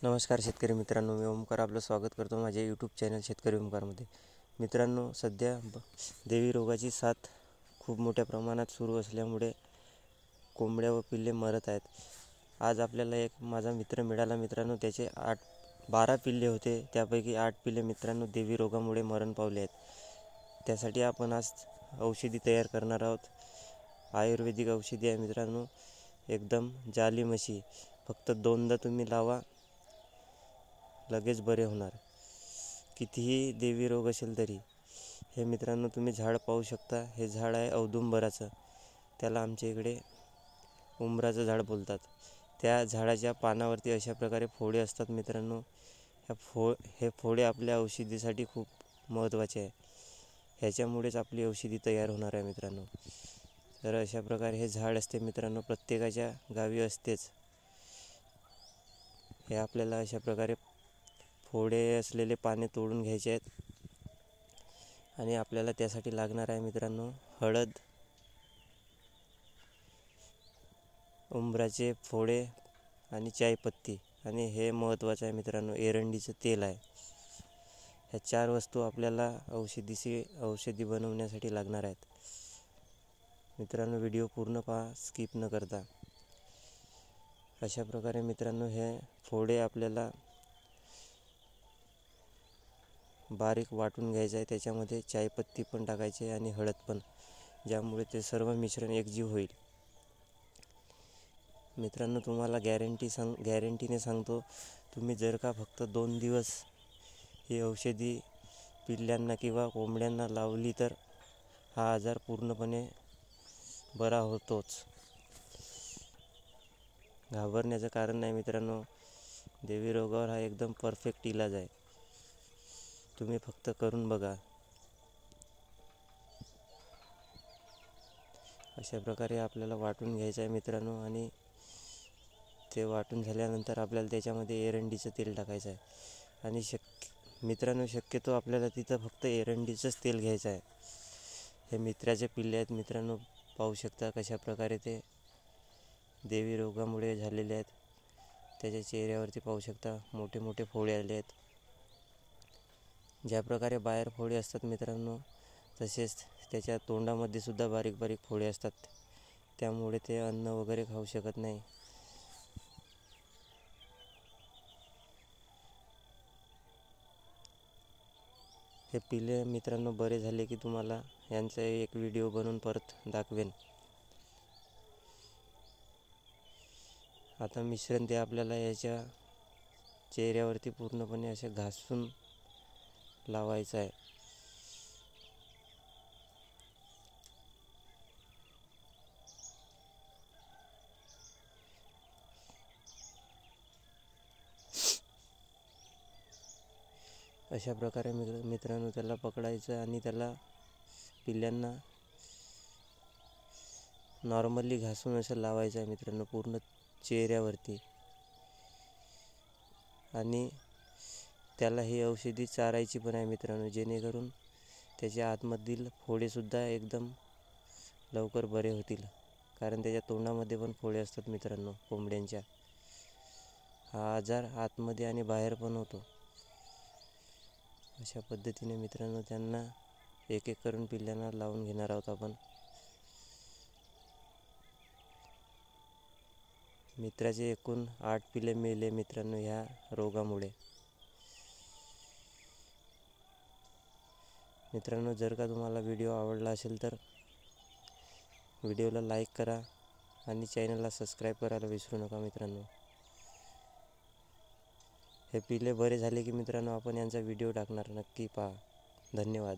नमस्कार शेतकरी मित्रांनो, मी ओमकार आपलं स्वागत करतो माझ्या यूट्यूब चॅनल शेतकरी ओमकारमध्ये. मित्रांनो, सध्या देवी रोगाची साथ खूप मोठ्या प्रमाणात सुरू असल्यामुळे कोंबड्या व पिल्ले मरत आहेत. आज आपल्याला एक माझा मित्र मिळाला मित्रांनो, त्याचे 12 पिल्ले होते, त्यापैकी 8 पिल्ले मित्रांनो देवी रोगामुळे मरण पावले आहेत. त्यासाठी आपण आज औषधी तयार करणार आहोत. आयुर्वेदिक औषधी आहे मित्रांनो, एकदम जाली म्हशी. फक्त 2दा तुम्ही लावा, लगेच बरे होणार. कितीही देवी रोग असेल तरी. हे मित्रांनो तुम्ही झाड पाहू शकता. हे झाड आहे औदुंबराचं. त्याला आमच्या इकडे उंबराचं झाड बोलतात. त्या झाडाच्या पानावरती अशा प्रकारे फोडे असतात मित्रांनो. हे फोडे आपल्या औषधीसाठी खूप महत्त्वाचे आहे. ह्याच्यामुळेच आपली औषधी तयार होणार आहे मित्रांनो. तर अशा प्रकारे हे झाड असते मित्रांनो, प्रत्येकाच्या गावी असतेच. हे आपल्याला अशा प्रकारे फोडे असलेले पाने तोडून घ्यायचे आहेत. आणि आपल्याला त्यासाठी लागणार आहे मित्रांनो हळद, उंबराचे फोडे आणि चायपत्ती. आणि हे महत्त्वाचं आहे मित्रांनो, एरंडीचं तेल आहे. ह्या 4 वस्तू आपल्याला औषधी बनवण्यासाठी लागणार आहेत. मित्रांनो व्हिडिओ पूर्ण पहा, स्किप न करता. अशा प्रकारे मित्रांनो हे फोडे आपल्याला बारीक वाटून घ्यायचं आहे. त्याच्यामध्ये चायपत्ती पण टाकायची आणि हळद पण, ज्यामुळे ते सर्व मिश्रण एकजीव होईल. मित्रांनो तुम्हाला गॅरंटीने सांगतो, तुम्ही जर का फक्त 2 दिवस ही औषधी पिल्ल्यांना किंवा कोंबड्यांना लावली तर हा आजार पूर्णपणे बरा होतोच. घाबरण्याचं कारण नाही मित्रांनो. देवी रोगावर हा एकदम परफेक्ट इलाज आहे. तुम्ही फक्त करून बघा. अशा प्रकारे आपल्याला वाटून घ्यायचं आहे मित्रांनो. आणि ते वाटून झाल्यानंतर आपल्याला त्याच्यामध्ये एरंडीचं तेल टाकायचं आहे. आणि मित्रांनो शक्यतो आपल्याला तिथं फक्त एरंडीचंच तेल घ्यायचं आहे. हे मित्राचे पिल्ले आहेत मित्रांनो, पाहू शकता कशा प्रकारे ते देवी रोगामुळे झालेले आहेत. त्याच्या चेहऱ्यावरती पाहू शकता मोठे मोठे फोडे आले आहेत. ज्या प्रकारे बाहेर फोडे असतात मित्रांनो, तसेच त्याच्या तोंडामध्ये सुद्धा बारीक बारीक फोडे असतात. त्यामुळे ते अन्न वगैरे खाऊ शकत नाही. हे पिल्ले मित्रांनो बरे झाले की तुम्हाला यांचा एक व्हिडिओ बनवून परत दाखवेन. आता मिश्रण ते आपल्याला याच्या चेहऱ्यावरती पूर्णपणे असे घासून लावायचं आहे. अशा प्रकारे मित्रांनो त्याला पकडायचं आणि त्याला पिल्ल्यांना नॉर्मली घासून असं लावायचं आहे मित्रांनो पूर्ण चेहऱ्यावरती. आणि त्याला ही औषधी चारायची पण आहे मित्रांनो, जेणेकरून त्याच्या आतमधील फोडेसुद्धा एकदम लवकर बरे होतील. कारण त्याच्या तोंडामध्ये पण फोडे असतात मित्रांनो कोंबड्यांच्या. हा आजार आतमध्ये आणि बाहेर पण होतो. अशा पद्धतीने मित्रांनो त्यांना एक एक करून पिल्ल्यांना लावून घेणार आहोत आपण. मित्राचे एकूण 8 पिल्ले मेले मित्रांनो ह्या रोगामुळे. मित्रांनो जर का तुम्हाला व्हिडिओ आवडला असेल तर व्हिडिओला लाईक करा आणि चॅनलला सबस्क्राईब करायला विसरू नका मित्रांनो. हे पिल्ले बरे झाले की मित्रांनो आपण यांचा व्हिडिओ टाकणार, नक्की पहा. धन्यवाद.